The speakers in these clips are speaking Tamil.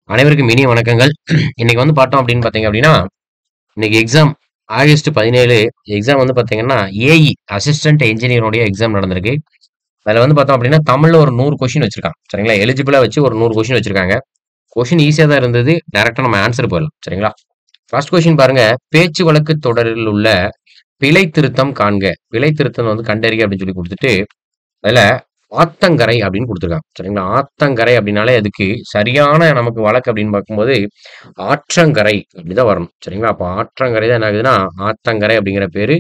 அனைவருக்கும் இனிய வணக்கங்கள். இன்னைக்கு வந்து பார்த்தோம் அப்படின்னு பார்த்தீங்க அப்படின்னா, இன்னைக்கு எக்ஸாம் ஆகஸ்ட் 17 எக்ஸாம் வந்து பார்த்தீங்கன்னா, ஏஇ அசிஸ்டன்ட் என்ஜினியருடைய எக்ஸாம் நடந்திருக்கு. அதில வந்து பார்த்தோம் அப்படின்னா, தமிழ்ல ஒரு 100 கொஸ்டின் வச்சிருக்காங்க. சரிங்களா? எலிஜிபிளா வச்சு ஒரு 100 கொஸ்டின் வச்சிருக்காங்க. கொஸ்டின் ஈஸியா தான் இருந்தது. டைரக்ட்டா நம்ம ஆன்ஸர் போயிடலாம். சரிங்களா? ஃபர்ஸ்ட் கொஸ்டின் பாருங்க. பேச்சு வழக்கு தொடரில் உள்ள பிழை திருத்தம் காண்க. பிழை திருத்தம் வந்து கண்டறிக அப்படின்னு சொல்லி குடுத்துட்டு, அதுல ஆத்தங்கரை அப்படின்னு குடுத்துருக்காங்க. சரிங்களா? ஆத்தங்கரை அப்படின்னாலே அதுக்கு சரியான நமக்கு வழக்கு அப்படின்னு பார்க்கும்போது, ஆற்றங்கரை அப்படிதான் வரணும். சரிங்களா? அப்ப ஆற்றங்கரை தான் என்ன ஆகுதுன்னா, ஆத்தங்கரை அப்படிங்கிற பேரு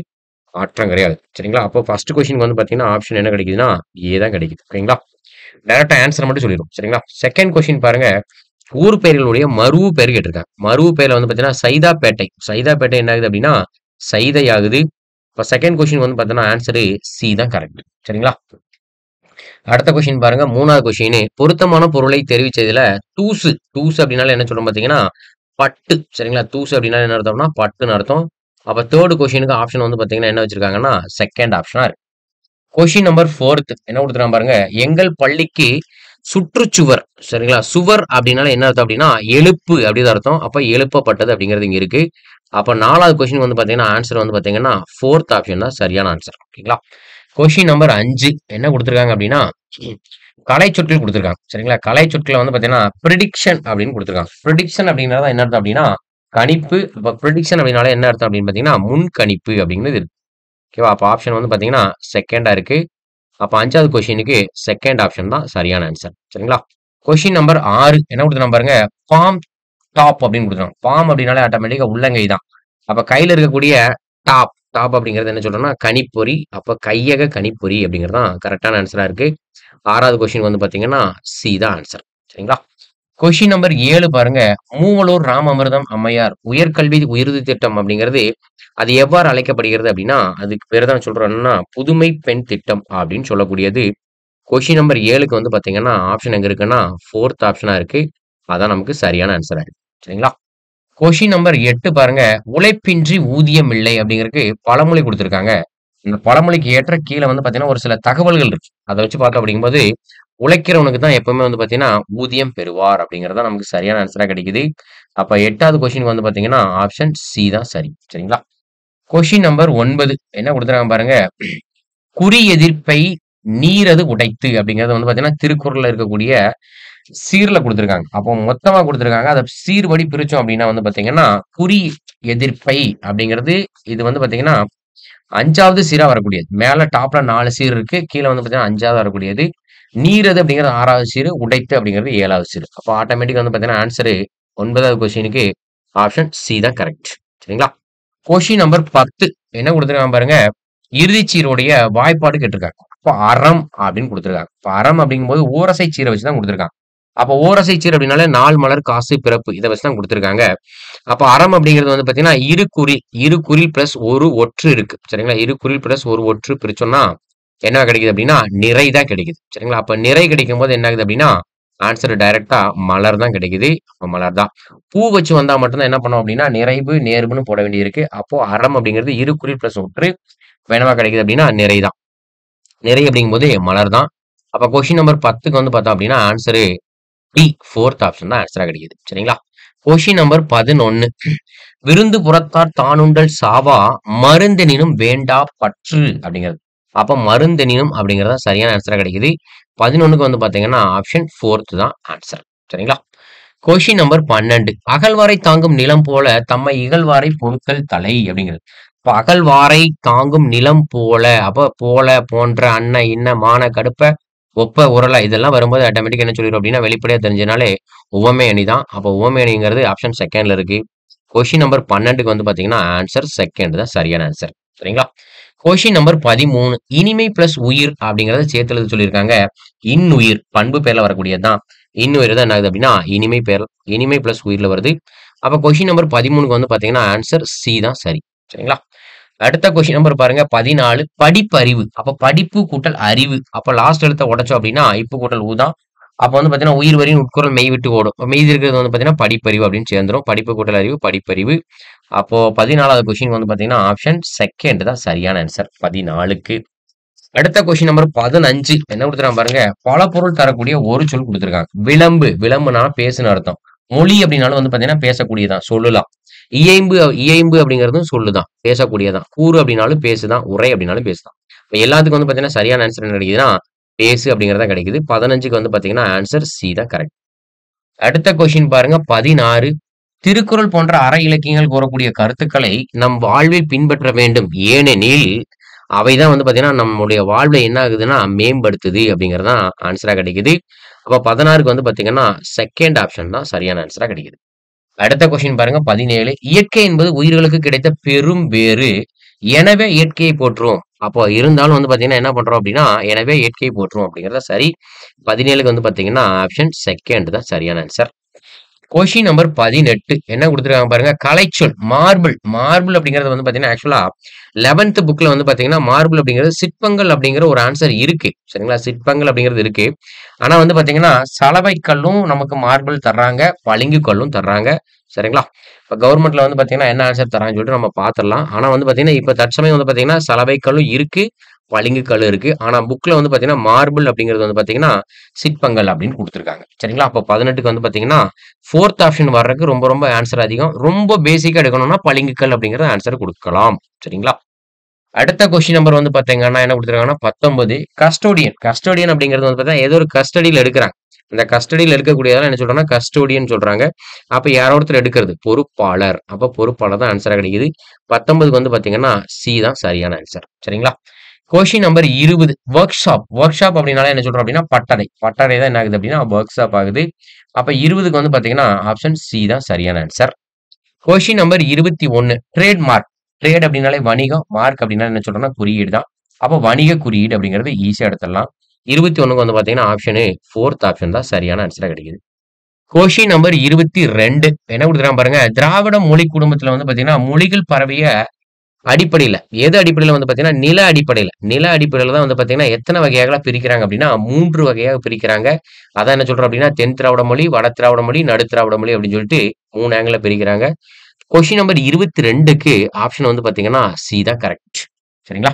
ஆற்றங்கரை ஆகுது. சரிங்களா? அப்போ ஃபர்ஸ்ட் கொஸ்டின் வந்து பார்த்தீங்கன்னா, ஆப்ஷன் என்ன கிடைக்குதுன்னா, ஏ தான் கிடைக்குது. ஓகேங்களா? டைரக்ட்டா ஆன்ஸர் மட்டும் சொல்லிரும். சரிங்களா? செகண்ட் கொஸ்டின் பாருங்க. ஊர் பெயர்களுடைய மருவு பெயர் கேட்டிருக்காங்க. மருவு பெயர்ல வந்து பார்த்தீங்கன்னா, சைதாப்பேட்டை. சைதாப்பேட்டை என்ன ஆகுது அப்படின்னா, சைதை ஆகுது. இப்ப செகண்ட் கொஸ்டின் வந்து பார்த்தீங்கன்னா, ஆன்ஸரு சி தான் கரெக்ட். சரிங்களா? அடுத்த கொஸ்டின் பாருங்க. 3வது கொஸ்டின் பொருத்தமான பொருளை தெரிவிச்சதுல தூசு. தூசு அப்படின்னால என்ன சொல்றோம் பார்த்தீங்கன்னா, பட்டு. சரிங்களா? தூசு அப்படின்னா என்ன அர்த்தம்னா, பட்டுன்னு அர்த்தம். அப்ப 3 கொஸ்டினுக்கு ஆப்ஷன் வந்து பார்த்தீங்கன்னா, என்ன வச்சிருக்காங்கன்னா, செகண்ட் ஆப்ஷனா இருக்கு. கொஸ்டின் நம்பர் 4 என்ன குடுத்துருக்கான் பாருங்க. எங்கள் பள்ளிக்கு சுற்றுச்சுவர். சரிங்களா? சுவர் அப்படின்னால என்ன அர்த்தம் அப்படின்னா, எழுப்பு அப்படின்னு அர்த்தம். அப்ப எழுப்பப்பட்டது அப்படிங்கிறது இங்க இருக்கு. அப்ப 4வது கொஸ்டின் வந்து பார்த்தீங்கன்னா, ஆன்ஸர் வந்து பார்த்தீங்கன்னா, 4த் ஆப்ஷன் தான் சரியான ஆன்ஸர். ஓகேங்களா? கொஸ்டின் நம்பர் 5 என்ன குடுத்துருக்காங்க அப்படின்னா, கலைச்சொற்கள் குடுத்துருக்காங்க. சரிங்களா? கலைச்சொற்கள வந்து பார்த்தீங்கன்னா, பிரிடிக்ஷன் அப்படின்னு குடுத்துருக்காங்க. பிரிடிக்ஷன் அப்படிங்கிறது என்ன அர்த்தம் அப்படின்னா, கணிப்பு. அப்ப பிரிடிக்ஷன் அப்படின்னாலே என்ன அர்த்தம் அப்படின்னு பார்த்தீங்கன்னா, முன்கணிப்பு அப்படிங்கிறது இருக்கு. ஓகேவா? அப்ப ஆப்ஷன் வந்து பார்த்தீங்கன்னா, செகண்டா இருக்கு. அப்ப 5வது கொஸ்டினுக்கு செகண்ட் ஆப்ஷன் தான் சரியான ஆன்ஸர். சரிங்களா? கொஸ்டின் நம்பர் 6 என்ன குடுத்துருக்கான் பாருங்க. பாம் டாப் அப்படின்னு குடுத்துருக்காங்க. பாம் அப்படின்னாலே ஆட்டோமேட்டிக்கா உள்ளங்கை தான். அப்ப கையில இருக்கக்கூடிய டாப் டாப் அப்படிங்கிறது என்ன சொல்றோம்னா, கணிப்பொறி. அப்ப கையக கணிப்பொறி அப்படிங்கிறது தான் கரெக்ட்டான ஆன்ஸரா இருக்கு. 6வது கொஸ்டின் வந்து பார்த்தீங்கன்னா, சி தான் ஆன்ஸர். சரிங்களா? கொஸ்டின் நம்பர் 7 பாருங்க. மூவலூர் ராமமிர்தம் அம்மையார் உயர்கல்வி உறுதி திட்டம் அப்படிங்கிறது, அது எவ்வாறு அழைக்கப்படுகிறது அப்படின்னா, அதுக்கு பேரு தான் சொல்றோம் என்னன்னா, புதுமை பெண் திட்டம் அப்படின்னு சொல்லக்கூடியது. கொஸ்டின் நம்பர் 7க்கு வந்து பார்த்தீங்கன்னா, ஆப்ஷன் எங்க இருக்குன்னா, 4த் ஆப்ஷனா இருக்கு. அதான் நமக்கு சரியான ஆன்ஸரா இருக்கு. சரிங்களா? கொஸ்டின் நம்பர் 8 பாருங்க. உழைப்பின்றி ஊதியம் இல்லை அப்படிங்கிறதுக்கு பழமொழி குடுத்திருக்காங்க. இந்த பழமொழிக்கு ஏற்ற கீழ வந்து பார்த்தீங்கன்னா, ஒரு சில தகவல்கள் இருக்கு. அத வச்சு பார்த்தோம் அப்படிங்கும்போது, உழைக்கிறவனுக்கு தான் எப்பவுமே வந்து பார்த்தீங்கன்னா, ஊதியம் பெறுவார் அப்படிங்கிறது தான் நமக்கு சரியான ஆன்ஸரா கிடைக்குது. அப்ப 8வது கொஸ்டின் வந்து பார்த்தீங்கன்னா, ஆப்ஷன் சி தான் சரி. சரிங்களா? கொஸ்டின் நம்பர் 9 என்ன குடுத்துருக்காங்க பாருங்க. குறி எதிர்ப்பை நீரது உடைத்து அப்படிங்கிறது வந்து பார்த்தீங்கன்னா, திருக்குறள்ல இருக்கக்கூடிய சீர்ல குடுத்துருக்காங்க. அப்போ மொத்தமா குடுத்துருக்காங்க. அத சீர்படி பிரிச்சோம் அப்படின்னா வந்து பார்த்தீங்கன்னா, குறி எதிர்ப்பை அப்படிங்கிறது இது வந்து பார்த்தீங்கன்னா, 5வது சீரா வரக்கூடியது. மேல டாப்ல 4 சீர் இருக்கு. கீழ வந்து பார்த்தீங்கன்னா 5வது வரக்கூடியது. நீரது அப்படிங்கிறது 6வது சீரு. உடைத்து அப்படிங்கிறது 7வது சீரு. அப்போ ஆட்டோமேட்டிக்கா வந்து பார்த்தீங்கன்னா, ஆன்ஸரு 9வது கொஸ்டினுக்கு ஆப்ஷன் சி தான் கரெக்ட். சரிங்களா? கொஸ்டின் நம்பர் 10 என்ன குடுத்துருக்காங்க பாருங்க. இறுதிச் சீருடைய வாய்ப்பாடு கேட்டிருக்காங்க. அப்ப அறம் அப்படின்னு குடுத்துருக்காங்க. இப்ப அறம் அப்படிங்கும்போது ஓரசை சீர வச்சு தான் குடுத்துருக்காங்க. அப்ப ஓரசை சீர் அப்படின்னாலே நாள், மலர், காசு, பிறப்பு இத வச்சு தான் குடுத்துருக்காங்க. அப்ப அறம் அப்படிங்கிறது வந்து பார்த்தீங்கன்னா, இரு குறி பிளஸ் ஒரு ஒற்று இருக்கு. சரிங்களா? இரு குறி பிளஸ் ஒரு ஒற்று பிரிச்சோம்னா, என்ன கிடைக்குது அப்படின்னா, நிறை தான் கிடைக்குது. சரிங்களா? அப்ப நிறை கிடைக்கும்போது என்ன ஆகுது அப்படின்னா, ஆன்ஸர் டைரக்ட்டா மலர் தான் கிடைக்குது. அப்ப மலர் தான். பூ வச்சு வந்தா மட்டும் தான் என்ன பண்ணோம் அப்படின்னா, நிறைவு, நேர்வுன்னு போட வேண்டியிருக்கு. அப்போ அறம் அப்படிங்கிறது இரு குறி பிளஸ் ஒற்று. இப்ப என்னவா கிடைக்குது அப்படின்னா, நிறை தான். நிறை அப்படிங்கும்போது மலர் தான். அப்ப கொஸ்டின் நம்பர் 10க்கு வந்து பார்த்தோம் அப்படின்னா, ஆன்ஸரு டி 4த் ஆப்ஷன் தான் ஆன்ஸரா கிடைக்குது. சரிங்களா? கொஸ்டின் நம்பர் 11 விருந்து புறத்தார் தானுண்டல் சாவா மருந்தெனினும் வேண்டா பற்று அப்படிங்கிறது. அப்ப மருந்தெனினும் அப்படிங்கிறது தான் சரியான ஆன்ஸரா கிடைக்குது. 11க்கு வந்து பார்த்தீங்கன்னா, ஆப்ஷன் 4த் தான் ஆன்ஸர். சரிங்களா? கொஸ்டின் நம்பர் 12 அகழ்வாரை தாங்கும் நிலம் போல தம்மை இகழ்வாரை பொறுத்தல் தலை அப்படிங்கிறது. இப்ப அகழ்வாரை தாங்கும் நிலம் போல, அப்ப போல, போன்ற, அன்ன, இன்ன, மான, கடுப்ப, ஒப்ப, உரல இதெல்லாம் வரும்போது ஆட்டோமேட்டிக்கா என்ன சொல்லிரும் அப்படின்னா, வெளிப்படையா தெரிஞ்சனாலே உவமை அணி தான். அப்ப உவமை அணிங்கிறது ஆப்ஷன் செகண்ட்ல இருக்கு. கொஸ்டின் நம்பர் 12க்கு வந்து பார்த்தீங்கன்னா, ஆன்ஸர் செகண்ட் தான் சரியான ஆன்ஸர். சரிங்களா? கொஸ்டின் நம்பர் 13 இனிமை பிளஸ் உயிர் அப்படிங்கிறத சேர்த்து எழுத சொல்லியிருக்காங்க. இன்னுயிர் பண்பு பெயர்ல வரக்கூடியது தான். இன்னுயிர் தான் என்ன ஆகுது அப்படின்னா, இனிமை பிளஸ் உயிர்ல வருது. அப்ப கொஸ்டின் நம்பர் 13க்கு வந்து பார்த்தீங்கன்னா, ஆன்ஸர் சி தான் சரி. சரிங்களா? அடுத்த கொஸ்டின் நம்பர் பாருங்க 14 படிப்பறிவு. அப்ப படிப்பு கூட்டல் அறிவு. அப்ப லாஸ்ட் எழுத்த உடைச்சோம் அப்படின்னா, இப்பு கூட்டல் ஊ தான். அப்ப வந்து பார்த்தீங்கன்னா, உயிர் வரின் உட்குரல் மெய் விட்டு ஓடும். இப்ப மீதி இருக்கிறது வந்து பார்த்தீங்கன்னா, படிப்பறிவு அப்படின்னு சேர்ந்துரும். படிப்பு கூட்டல் அறிவு, படிப்பறிவு. அப்போ 14வது கொஸ்டின் வந்து பார்த்தீங்கன்னா, ஆப்ஷன் செகண்ட் தான் சரியான ஆன்ஸர் 14க்கு. அடுத்த கொஸ்டின் நம்பர் 15 என்ன குடுத்துருக்காங்க பாருங்க. பல பொருள் தரக்கூடிய ஒரு சொல் குடுத்துருக்காங்க. விளம்பு. விளம்புனா பேசுன்னு அர்த்தம். மொழி அப்படின்னாலும் வந்து பாத்தீங்கன்னா பேசக்கூடியதான், சொல்லலாம். இயைம்பு இயைம்பு அப்படிங்கிறதும் சொல்லுதான், பேசக்கூடியதான். கூறு அப்படின்னாலும் பேசுதான், உரை அப்படின்னாலும் பேசுதான். இப்ப எல்லாத்துக்கும் வந்து பாத்தீங்கன்னா சரியான ஆன்சர் என்ன கிடைக்குதுன்னா, பேசு அப்படிங்கிறதா கிடைக்குது. 15க்கு வந்து பாத்தீங்கன்னா ஆன்சர் சி தான் கரெக்ட். அடுத்த கொஸ்டின் பாருங்க 16. திருக்குறள் போன்ற அற இலக்கியங்கள் கூறக்கூடிய கருத்துக்களை நம் வாழ்வில் பின்பற்ற வேண்டும். ஏனெனில் அவைதான் வந்து பாத்தீங்கன்னா நம்முடைய வாழ்வை என்ன ஆகுதுன்னா மேம்படுத்துது அப்படிங்கிறது தான் ஆன்சரா கிடைக்குது. அப்ப 16க்கு வந்து பாத்தீங்கன்னா செகண்ட் ஆப்ஷன் தான் சரியான ஆன்சரா கிடைக்குது. அடுத்த கொஸ்டின் பாருங்க 17. இயற்கை என்பது உயிர்களுக்கு கிடைத்த பெரும் பேறு. எனவே இயற்கையை போற்றுவோம். அப்போ இருந்தாலும் வந்து பாத்தீங்கன்னா என்ன பண்றோம் அப்படின்னா, எனவே இயற்கையை போற்றுவோம் அப்படிங்கிறத சரி. 17க்கு வந்து பாத்தீங்கன்னா ஆப்ஷன் செகண்ட் தான் சரியான ஆன்சர். கொஸ்டின் நம்பர் 18 என்ன குடுத்துருக்காங்க பாருங்க. கலைச்சொல் மார்பிள். மார்பிள் அப்படிங்கிறது வந்து பாத்தீங்கன்னா, ஆக்சுவலா 11th புக்ல வந்து பாத்தீங்கன்னா, மார்பிள் அப்படிங்கிறது சிற்பங்கள் அப்படிங்கிற ஒரு ஆன்சர் இருக்கு. சரிங்களா? சிற்பங்கள் அப்படிங்கிறது இருக்கு. ஆனா வந்து பாத்தீங்கன்னா, சலவை கல்லும் நமக்கு மார்பிள் தர்றாங்க. பளிங்கு கல்லும் தர்றாங்க. சரிங்களா? இப்ப கவர்மெண்ட்ல வந்து பாத்தீங்கன்னா, என்ன ஆன்சர் தர்றாங்கன்னு சொல்லிட்டு நம்ம பாத்துரலாம். ஆனா வந்து பாத்தீங்கன்னா, இப்ப தற்சமயம் வந்து பாத்தீங்கன்னா, சலவை கல்லும் இருக்கு. பளிங்கு கல் இருக்கு. ஆனா புக்ல வந்து பாத்தீங்கன்னா, மார்பிள் அப்படிங்கிறது வந்து பாத்தீங்கன்னா, சிற்பங்கள் அப்படின்னு குடுத்துருக்காங்க. சரிங்களா? அப்ப 18க்கு வந்து பாத்தீங்கன்னா, 4th ஆப்ஷன் வர்றதுக்கு ரொம்ப ரொம்ப ஆன்சர் அதிகம். ரொம்ப பேசிக்கா எடுக்கணும்னா பளிங்குக்கல் அப்படிங்கிற ஆன்சர் குடுக்கலாம். சரிங்களா? அடுத்த கொஸ்டின் நம்பர் வந்து பாத்தீங்கன்னா என்ன குடுத்துருக்காங்கன்னா 19. கஸ்டோடியன். கஸ்டோடியன் அப்படிங்கிறது வந்து பாத்தீங்கன்னா, ஏதோ ஒரு கஸ்டடியில எடுக்குறாங்க. அந்த கஸ்டடியில எடுக்கக்கூடியதெல்லாம் என்ன சொல்றாங்கன்னா, கஸ்டோடியன் சொல்றாங்க. அப்ப யாரோ ஒருத்தர் எடுக்கிறது. பொறுப்பாளர். அப்ப பொறுப்பாளர் தான் ஆன்சரா கிடைக்குது. 19க்கு வந்து பாத்தீங்கன்னா, சி தான் சரியான ஆன்சர். சரிங்களா? Question number 20. Work shop. Work shop அப்படின்னாலே என்ன சொல்றோம் அப்படின்னா, பட்டறை. பட்டறை தான் என்ன ஆகுது அப்படின்னா, ஒர்க் ஷாப் ஆகுது. அப்ப 20க்கு வந்து பாத்தீங்கன்னா, ஆப்ஷன் சி தான் சரியான answer. Question number 21. Trade mark. Trade அப்படின்னாலே வணிகம். மார்க் அப்படின்னா என்ன சொல்றோம்னா, குறியீடு தான். அப்ப வணிக குறியீடு அப்படிங்கிறது ஈஸியா எடுத்துடலாம். 21க்கு வந்து பாத்தீங்கன்னா, ஆப்ஷனு 4th ஆப்ஷன் தான் சரியான ஆன்சரா கிடைக்குது. Question number 22. என்ன குடுக்குறாங்க பாருங்க. திராவிட மொழி குடும்பத்துல வந்து பாத்தீங்கன்னா, மொழிகள் பரவிய அடிப்படையில, எது அடிப்படையில வந்து பாத்தீங்கன்னா, நில அடிப்படையில. நில அடிப்படையில தான் வந்து பாத்தீங்கன்னா, எத்தன வகையாக பிரிக்கிறாங்க அப்படின்னா, 3 வகையாக பிரிக்கிறாங்க. அதான் என்ன சொல்றோம் அப்படின்னா, தென் திராவிட மொழி, வட திராவிட மொழி, நடு திராவிட மொழி அப்படின்னு சொல்லிட்டு 3 ஆங்கிள்ல பிரிக்கிறாங்க. கொஸ்டின் நம்பர் 22க்கு ஆப்ஷன் வந்து பாத்தீங்கன்னா, சி தான் கரெக்ட். சரிங்களா?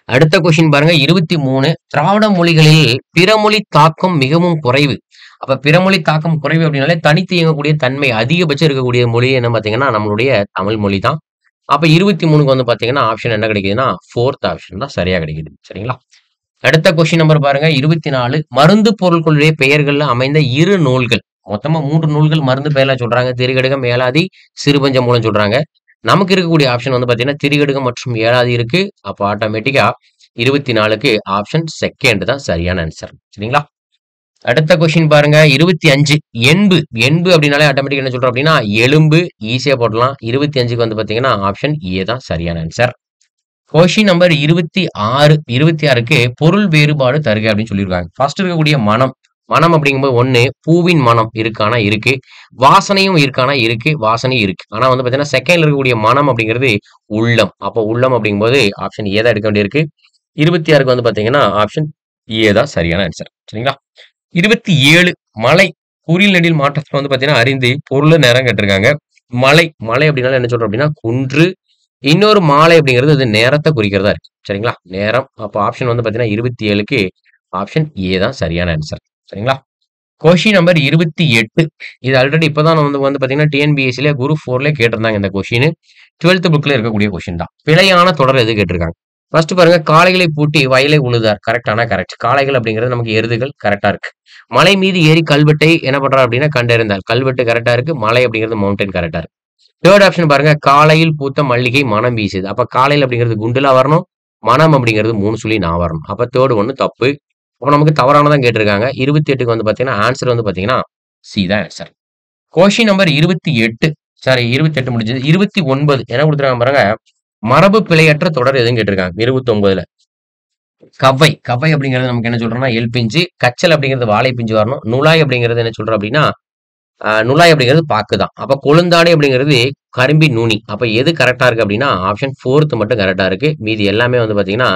அடுத்த கொஸ்டின் பாருங்க 23. திராவிட மொழிகளில் பிறமொழி தாக்கம் மிகவும் குறைவு. அப்ப பிறமொழி தாக்கம் குறைவு அப்படின்னாலே தனித்து இயங்கக்கூடிய தன்மை அதிகபட்சம் இருக்கக்கூடிய மொழி என்ன பாத்தீங்கன்னா, நம்மளுடைய தமிழ் மொழி தான். அப்ப 23க்கு வந்து பாத்தீங்கன்னா, ஆப்ஷன் என்ன கிடைக்குதுன்னா, 4th ஆப்ஷன் தான் சரியா கிடைக்குது. சரிங்களா? அடுத்த கொஸ்டின் நம்பர் பாருங்க 24. மருந்து பொருட்களுடைய பெயர்கள்ல அமைந்த 2 நூல்கள். மொத்தமா 3 நூல்கள் மருந்து பெயர்ல சொல்றாங்க. திரிகடுகம், ஏலாதி, சிறுபஞ்ச மூலம் சொல்றாங்க. நமக்கு இருக்கக்கூடிய ஆப்ஷன் வந்து பாத்தீங்கன்னா, திரிகடுகம் மற்றும் ஏலாதி இருக்கு. அப்ப ஆட்டோமேட்டிக்கா 24க்கு ஆப்ஷன் செகண்ட் தான் சரியான ஆன்சர். சரிங்களா? அடுத்த கொஸ்டின் பாருங்க 25. எண்பு. எண்பு அப்படின்னாலே ஆட்டோமேட்டிக்கா என்ன சொல்றோம் அப்படின்னா, எலும்பு ஈஸியா போடலாம். 25க்கு வந்து பாத்தீங்கன்னா, ஆப்ஷன் ஏ தான் சரியான ஆன்சர். Question number 26. 26க்கு பொருள் வேறுபாடு தருக அப்படின்னு சொல்லியிருக்காங்க. ஃபர்ஸ்ட் இருக்கக்கூடிய மனம். மனம் அப்படிங்கும்போது 1 பூவின் மனம் இருக்கானா இருக்கு. வாசனையும் இருக்கானா இருக்கு. வாசனையும் இருக்கு. ஆனா வந்து பாத்தீங்கன்னா, செகண்ட்ல இருக்கக்கூடிய மனம் அப்படிங்கிறது உள்ளம். அப்போ உள்ளம் அப்படிங்கும்போது ஆப்ஷன் ஏ தான் எடுக்க வேண்டியிருக்கு. 26க்கு வந்து பாத்தீங்கன்னா, ஆப்ஷன் ஏ தான் சரியான ஆன்சர். சரிங்களா? 27. மலை. குறில் நெடில் மாற்றத்துல வந்து பாத்தீங்கன்னா, அறிந்து பொருள் நேரம் கேட்டிருக்காங்க. மலை. மலை அப்படின்னால என்ன சொல்றோம் அப்படின்னா, குன்று. இன்னொரு மாலை அப்படிங்கிறது அது நேரத்த குறிக்கிறதா இருக்கு. சரிங்களா? நேரம். அப்ப ஆப்ஷன் வந்து பாத்தீங்கன்னா 27க்கு ஆப்ஷன் ஏ தான் சரியான ஆன்சர். சரிங்களா? Question number 28. இது ஆல்ரெடி இப்பதான் வந்து வந்து பாத்தீங்கன்னா டிஎன்பிஎஸ்சில குரூப் 4ல கேட்டிருந்தாங்க இந்த கொஸ்டின். 12th புக்ல இருக்கக்கூடிய கொஸ்டின் தான். பிழையான தொடர் எது கேட்டிருக்காங்க. ஃபர்ஸ்ட் பாருங்க காளைகளை பூட்டி வயலை உழுதார். கரெக்டானா கரெக்ட். காளைகள் அப்படிங்கிறது நமக்கு எருதுகள் கரெக்டா இருக்கு. மலை மீது ஏறி கல்வெட்டை என்ன பண்றார் அப்படின்னா கண்டறிந்தார். கல்வெட்டு கரெக்டா இருக்கு. மலை அப்படிங்கிறது மவுண்டன் கரெக்டா இருக்கு. தேர்ட் ஆப்ஷன் பாருங்க. காலையில் பூத்த மல்லிகை மனம் வீசுது. அப்ப காலையில் அப்படிங்கிறது குண்டுலா வரணும். மனம் அப்படிங்கிறது 3 சொல்லி நான் வரணும். அப்ப தேர்ட் ஒண்ணு தப்பு. அப்ப நமக்கு தவறானதான் கேட்டிருக்காங்க. 28க்கு வந்து பாத்தீங்கன்னா, ஆன்சர் வந்து பாத்தீங்கன்னா, சி தான் ஆன்சர். Question number 28. சாரி 28 முடிஞ்சது. 29 என்ன குடுத்துருக்காங்க பாருங்க. மரபு பிழையற்ற தொடர் எதுன்னு கேட்டிருக்காங்க. 29ல. கவ்வை. கவ்வை அப்படிங்கிறது நமக்கு என்ன சொல்றோம்னா, எல் பிஞ்சு. கச்சல் அப்படிங்கிறது வாழை பிஞ்சு வரணும். நுழாய் அப்படிங்கிறது என்ன சொல்றோம் அப்படின்னா, நுழாய் அப்படிங்கிறது பாக்கு தான். அப்ப கொழுந்தாடை அப்படிங்கிறது கரும்பின் நுனி. அப்ப எது கரெக்ட்டா இருக்கு அப்படின்னா, ஆப்ஷன் 4த் மட்டும் கரெக்ட்டா இருக்கு. மீதி எல்லாமே வந்து பாத்தீங்கன்னா,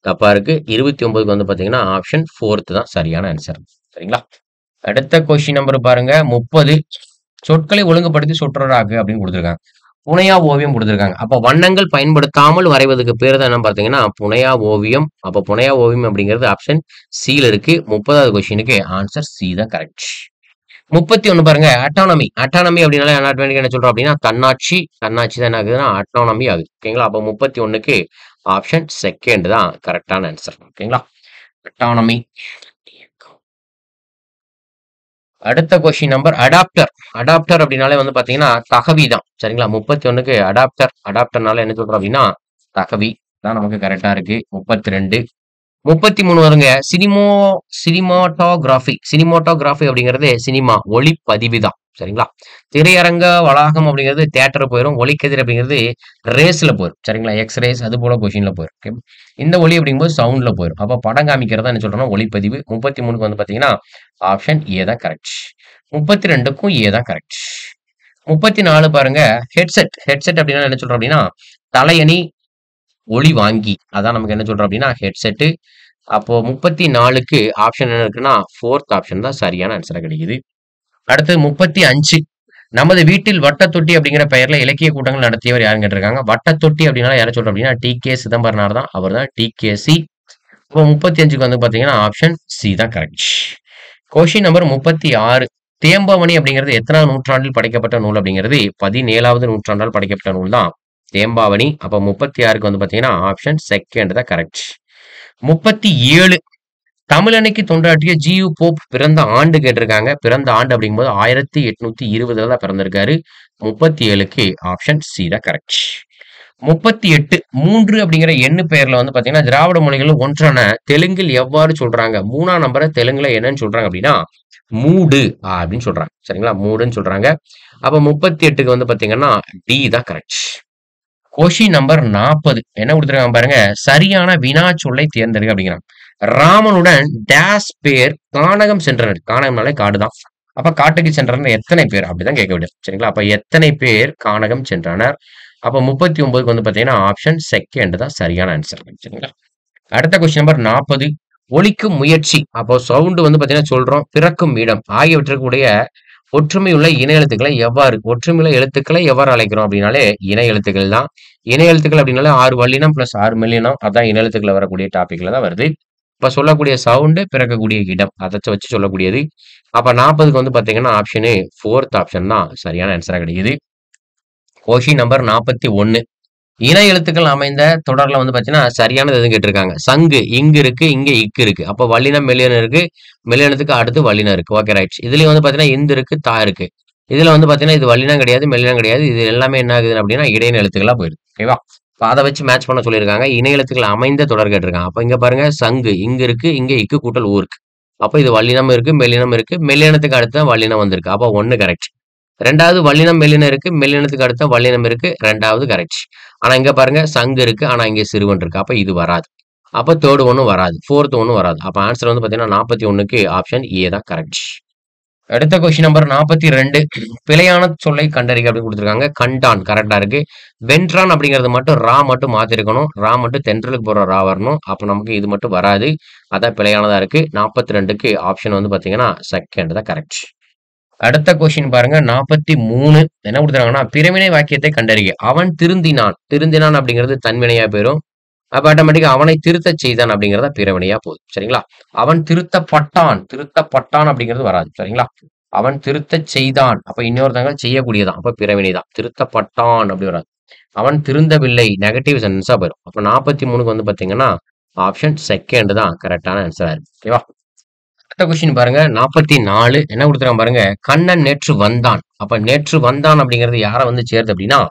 தப்பா இருக்கு. 29க்கு வந்து பாத்தீங்கன்னா, ஆப்ஷன் 4த் தான் சரியான ஆன்சர். சரிங்களா? அடுத்த கொஸ்டின் நம்பர் பாருங்க 30. சொற்களை ஒழுங்குபடுத்தி சொற்றொடராக்கு அப்படின்னு குடுத்திருக்காங்க. புனையா ஓவியம் குடுத்திருக்காங்க. அப்ப வண்ணங்கள் பயன்படுத்தாமல் வரைவதற்கு பேரு தான் என்ன பார்த்தீங்கன்னா, புனையா ஓவியம். அப்ப புனையா ஓவியம் அப்படிங்கிறது ஆப்ஷன் சில இருக்கு. 30வது கொஸ்டினுக்கு ஆன்சர் சி தான் கரெக்ட். 31 பாருங்க. அட்டானமி. அட்டானமி அப்படின்னாலே ஆட்டோமேட்டிக்கா என்ன சொல்றோம் அப்படின்னா தன்னாட்சி. தன்னாட்சி தான் என்ன ஆகுதுன்னா அட்டானமி ஆகுது. ஓகேங்களா? அப்போ 31க்கு ஆப்ஷன் செகண்ட் தான் கரெக்டான ஆன்சர். ஓகேங்களா? அட்டானமி. அடுத்த கொஸ்டின் நம்பர் அடாப்டர். அடாப்டர் அப்படின்னாலே வந்து பாத்தீங்கன்னா தகவி தான். சரிங்களா? 31க்கு அடாப்டர். அடாப்டர்னால என்ன சொல்றோம் அப்படின்னா தகவி தான் நமக்கு கரெக்டா இருக்கு. 32 33 வருங்க. சினிமாட்டோகிராஃபி. சினிமாட்டோகிராஃபி அப்படிங்கிறது சினிமா ஒளிப்பதிவு தான். சரிங்களா? திரையரங்க வளாகம் அப்படிங்கிறது தியேட்டர் போயிரும். ஒளிக்கதிர் அப்படிங்கிறது ரேஸ்ல போயிரும். சரிங்களா? எக்ஸ் ரேஸ் அது போல பொசிஷன்ல போயிரும். ஓகே. இந்த ஒளி அப்படிங்கும்போது சவுண்ட்ல போயிரும். அப்ப படம் காமிக்கிறதா என்ன சொல்றோம்னா ஒளிப்பதிவு. 33க்கு வந்து பாத்தீங்கன்னா ஆப்ஷன் ஏ தான் கரெக்ட். 32க்கும் ஏ தான் கரெக்ட். 34 பாருங்க. ஹெட்செட். ஹெட்செட் அப்படின்னா என்ன சொல்றோம் அப்படின்னா தலையணி ஒளி வாங்கி. அதான் நமக்கு என்ன சொல்றோம் அப்படின்னா ஹெட்செட். அப்போ 34க்கு ஆப்ஷன் என்ன இருக்குன்னா ஃபோர்த் ஆப்ஷன் தான் சரியான ஆன்சரா கிடைக்குது. அடுத்து 35 நமது வீட்டில் வட்டத்தொட்டி அப்படிங்கிற பெயர்ல இலக்கிய கூட்டங்கள் நடத்தியவர் யாருன்னு கேட்டிருக்காங்க. வட்டத்தொட்டி அப்படின்னா யாரை சொல்றோம் அப்படின்னா டி.கே. சிதம்பரனார் தான். அவர் தான் டி.கே.சி. இப்போ 35க்கு வந்து பாத்தீங்கன்னா ஆப்ஷன் சி தான் கரெக்ட். கொஸ்டின் நம்பர் 36 தேம்பாவணி அப்படிங்கிறது எத்தனாவது நூற்றாண்டில் படைக்கப்பட்ட நூல் அப்படிங்கிறது 17வது நூற்றாண்டால் படைக்கப்பட்ட நூல் தான் தேம்பாவணி. அப்ப 36க்கு வந்து பாத்தீங்கன்னா ஆப்ஷன் செகண்ட் தான் கரெக்ட். 37 தமிழனுக்கு தொண்டாற்றிய ஜி.யு. போப் பிறந்த ஆண்டு கேட்டிருக்காங்க. பிறந்த ஆண்டு அப்படிங்கும்போது 1820 தான் பிறந்திருக்காரு. 37க்கு ஆப்ஷன் சி தான் கரெக்ட். 38 3 அப்படிங்கிற எண்ணு பெயர்ல வந்து பாத்தீங்கன்னா திராவிட மொழிகள் ஒன்றான தெலுங்கில் எவ்வாறு சொல்றாங்க? 3ஆம் நம்பரை தெலுங்குல என்னன்னு சொல்றாங்க அப்படின்னா மூடு அப்படின்னு சொல்றாங்க. சரிங்களா? மூடுன்னு சொல்றாங்க. அப்ப 38க்கு வந்து பாத்தீங்கன்னா டி தான் கரெக்ட். கொஸ்டின் நம்பர் 40 என்ன கொடுத்துருக்காங்க பாருங்க. சரியான வினா சொல்லை தேர்ந்தெடுக்க அப்படிங்கிறாங்க. ராமனுடன் டேஸ் பேர் கானகம் சென்றனர். கானகம்னாலே காடுதான். அப்ப காட்டுக்கு சென்றனர் எத்தனை பேர் அப்படிதான் கேட்க விடும். சரிங்களா? அப்ப எத்தனை பேர் கானகம் சென்றனர்? அப்ப 39க்கு வந்து பாத்தீங்கன்னா ஆப்ஷன் செகண்ட் தான் சரியான ஆன்சர். சரிங்களா? அடுத்த கொஸ்டின் நம்பர் 40 ஒலிக்கும் முயற்சி. அப்போ சவுண்ட் வந்து பாத்தீங்கன்னா சொல்றோம். பிறக்கும் இடம் ஆகியவற்றுக்குடைய ஒற்றுமையுள்ள இணை எழுத்துக்களை ஒற்றுமையுள்ள எழுத்துக்களை எவ்வாறு அழைக்கிறோம் அப்படின்னாலே இணை எழுத்துக்கள் தான். இணை எழுத்துக்கள் அப்படின்னாலே 6 வல்லினம் பிளஸ் 6 மெல்லினம். அதான் இணை எழுத்துக்களை வரக்கூடிய டாபிக்ல தான் வருது. இப்ப சொல்லக்கூடிய சவுண்டு பிறக்கக்கூடிய இடம் அதை வச்சு சொல்லக்கூடியது. அப்ப 40க்கு வந்து பாத்தீங்கன்னா ஆப்ஷனு ஃபோர்த் ஆப்ஷன் தான் சரியான ஆன்சரா கிடைக்குது. கொஸ்டின் நம்பர் 41 இணை எழுத்துக்கள் அமைந்த தொடர்ல வந்து பாத்தீங்கன்னா சரியானது எதுவும் கேட்டிருக்காங்க. சங்கு இங்கு இருக்கு, இங்க இக்கு இருக்கு. அப்ப வல்லினம் மெல்லினம் இருக்கு. மெல்லினத்துக்கு அடுத்து வல்லினம் இருக்கு. Okay right. இதுலயும் வந்து பாத்தீங்கன்னா இந்து இருக்கு, தா இருக்கு. இதுல வந்து பாத்தீங்கன்னா இது வல்லினம் கிடையாது, மெல்லினம் கிடையாது. இது எல்லாமே என்ன ஆகுது அப்படின்னா இடையின எழுத்துக்களா போயிடுது. ஓகேவா? அதை வச்சு மேட்ச் பண்ண சொல்லியிருக்காங்க. இணை எழுத்துக்கள் அமைந்த தொடர் கேட்டிருக்காங்க. அப்ப இங்க பாருங்க சங்கு இங்க இருக்கு, இங்க இக்கு கூட்டல் ஊ இருக்கு. அப்ப இது வல்லினம் இருக்கு, மெல்லினம் இருக்கு. மெல்லினத்துக்கு அடுத்து தான் வல்லினம் வந்திருக்கு. அப்ப 1 கரெக்ட். 2வது வல்லினம் மெல்லினம் இருக்கு. மெல்லினத்துக்கு அடுத்த வல்லினம் இருக்கு. 2வது கரெக்ட். ஆனா இங்க பாருங்க சங்கு இருக்கு. ஆனா இங்க சிறுவன் இருக்கு. அப்ப இது வராது. அப்ப தேர்ட் ஒன்னும் வராது. ஃபோர்த் ஒன்னும் வராது. அப்ப ஆன்சர் வந்து பாத்தீங்கன்னா 41க்கு ஆப்ஷன் ஏ தான் கரெக்ட். அடுத்த கொஸ்டின் நம்பர் 42 பிழையான சொல்லை கண்டறிக அப்படின்னு கொடுத்துருக்காங்க. கண்டான் கரெக்டா இருக்கு. வென்றான் அப்படிங்கிறது மட்டும் ரா மட்டும் மாத்திருக்கணும். ரா மட்டும் தென்றலுக்கு போற ரா வரணும். அப்ப நமக்கு இது மட்டும் வராது. அதான் பிழையானதா இருக்கு. 42க்கு ஆப்ஷன் வந்து பாத்தீங்கன்னா செகண்ட் தான் கரெக்ட். அடுத்த கொஸ்டின் பாருங்க 43 என்ன கொடுத்துருக்காங்கன்னா பிறவினை வாக்கியத்தை கண்டறிக. அவன் திருந்தினான். திருந்தினான் அப்படிங்கிறது தன்வினையா போயிரும். அப்ப ஆட்டோமேட்டிக்கா அவனை திருத்தச் செய்தான் அப்படிங்கிறத பிறவினையா போகுது. சரிங்களா? அவன் திருத்தப்பட்டான். திருத்தப்பட்டான் அப்படிங்கிறது வராது. சரிங்களா? அவன் திருத்தச் செய்தான். அப்ப இன்னொருத்தங்க செய்யக்கூடியதான். அப்ப பிறவினை தான். திருத்தப்பட்டான் அப்படி வராது. அவன் திருந்தவில்லை. நெகட்டிவ் சென்டென்ஸா போயிடும். அப்ப 43க்கு வந்து பாத்தீங்கன்னா ஆப்ஷன் செகண்ட் தான் கரெக்டான ஆன்சரா இருக்கு. ஓகேவா? அடுத்த கொஸ்டின் பாருங்க 44 என்ன கொடுத்துருக்கான் பாருங்க. கண்ணன் நேற்று வந்தான். அப்ப நேற்று வந்தான் அப்படிங்கிறது யாரை வந்து சேருது அப்படின்னா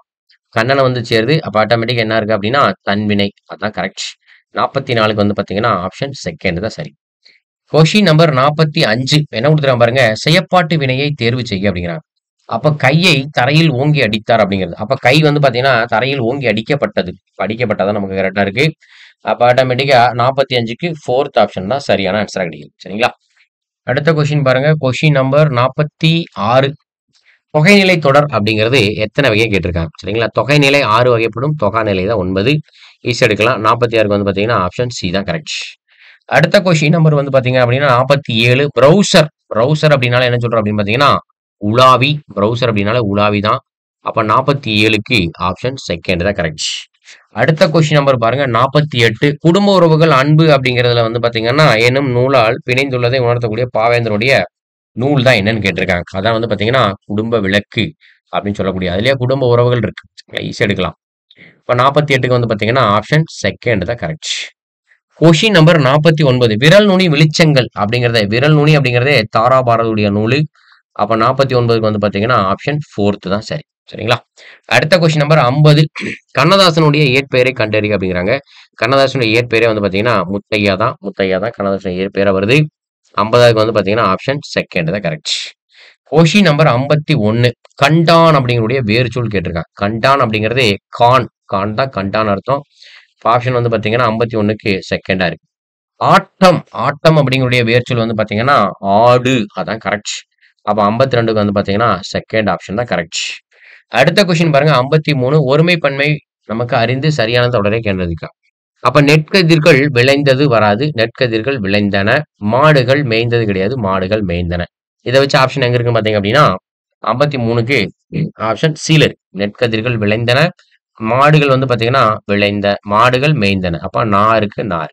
கண்ணனை வந்து சேருது. அப்ப ஆட்டோமேட்டிக் என்ன இருக்கு அப்படின்னா தன்வினை. அதான் கரெக்ட். 44க்கு வந்து பாத்தீங்கன்னா ஆப்ஷன் செகண்ட் தான் சரி. கொஸ்டின் நம்பர் 45 என்ன கொடுத்துருக்கான் பாருங்க. செயப்பாட்டு வினையை தேர்வு செய்ய அப்படிங்கிறாங்க. அப்ப கையை தரையில் ஓங்கி அடித்தார் அப்படிங்கிறது. அப்ப கை வந்து பாத்தீங்கன்னா தரையில் ஓங்கி அடிக்கப்பட்டது. அடிக்கப்பட்டதான் நமக்கு கரெக்டா இருக்கு. அப்ப ஆட்டோமேட்டிக்கா 45க்கு ஃபோர்த் ஆப்ஷன் தான் சரியான ஆன்சரா கிடைக்குது. சரிங்களா? அடுத்த கொஸ்டின் பாருங்க. கொஸ்டின் நம்பர் 46 தொகைநிலை தொடர் அப்படிங்கிறது எத்தனை வகையை கேட்டிருக்காங்க. சரிங்களா? தொகைநிலை 6 வகைப்படும். தொகாநிலை தான் 9. ஈஸி எடுக்கலாம். 46க்கு வந்து பாத்தீங்கன்னா ஆப்ஷன் சி தான் கரெக்ட். அடுத்த கொஸ்டின் நம்பர் வந்து பாத்தீங்க அப்படின்னா 47 ப்ரௌசர். ப்ரௌசர் அப்படின்னால என்ன சொல்றோம் அப்படின்னு பாத்தீங்கன்னா உலாவி. ப்ரௌசர் அப்படின்னால உலாவி தான். அப்ப 47க்கு ஆப்ஷன் செகண்ட் தான் கரெக்ட். அடுத்த கொஸ்டின் நம்பர் பாருங்க 48 குடும்ப உறவுகள் அன்பு அப்படிங்கிறதுல வந்து பாத்தீங்கன்னா எனும் நூலால் பிணைந்துள்ளதை உணர்த்தக்கூடிய பாவேந்தருடைய நூல் தான் என்னன்னு கேட்டிருக்காங்க. அதான் வந்து பார்த்தீங்கன்னா, குடும்ப விளக்கு அப்படின்னு சொல்லக்கூடிய அதிலேயே குடும்ப உறவுகள் இருக்கு. ஈஸியா எடுக்கலாம். இப்ப 48க்கு வந்து பார்த்தீங்கன்னா, ஆப்ஷன் செகண்ட் தான் கரெக்ட். கொஸ்டின் நம்பர் 49 விரல் நுனி வெளிச்சங்கள் அப்படிங்கிறத விரல் நுனி அப்படிங்கிறதே தாரா பாரதியுடைய நூலு. அப்ப 49க்கு வந்து பார்த்தீங்கன்னா, ஆப்ஷன் 4 தான் சரி. சரிங்களா? அடுத்த கொஸ்டின் நம்பர் 50 கண்ணதாசனுடைய இயற்பெயரை கண்டறிக அப்படிங்கிறாங்க. கண்ணதாசனுடைய இயற்பெயரே வந்து பார்த்தீங்கன்னா, முத்தையா தான். முத்தையா தான் கண்ணதாசன் இயற்பெயரா வருது. 50க்கு வந்து பார்த்தீங்கன்னா, ஆப்ஷன் செகண்ட் தான் கரெக்ட். கொஸ்டின் நம்பர் 51 கண்டான் அப்படிங்கக்கூடிய வேறு சொல் கேட்டிருக்காங்க. கண்டான் அப்படிங்கிறது கான். கான் தான் கண்டான் அர்த்தம். ஆப்ஷன் வந்து பார்த்தீங்கன்னா, 51க்கு செகண்டா இருக்கு. ஆட்டம். ஆட்டம் அப்படிங்கக்கூடிய வேர்ச்சொல் வந்து பார்த்தீங்கன்னா, ஆடு. அதான் கரெக்ட். அப்ப 52க்கு வந்து பார்த்தீங்கன்னா, செகண்ட் ஆப்ஷன் தான் கரெக்ட். அடுத்த கொஸ்டின் பாருங்க 53 ஒருமை பன்மை நமக்கு அறிந்து சரியான தொடரை கேட்டதுக்கா. அப்ப நெற்கதிர்கள் விளைந்தது வராது. நெற்கதிர்கள் விளைந்தன. மாடுகள் மேய்ந்தது கிடையாது. மாடுகள் மேய்ந்தன. இத வச்சு ஆப்ஷன் எங்க இருக்குன்னு பார்த்தீங்க அப்படின்னா, 53க்கு ஆப்ஷன் சில இருக்கு. நெற்கதிர்கள் விளைந்தன. மாடுகள் வந்து பார்த்தீங்கன்னா, விளைந்த மாடுகள் மேய்ந்தன. அப்ப நாருக்கு நார்.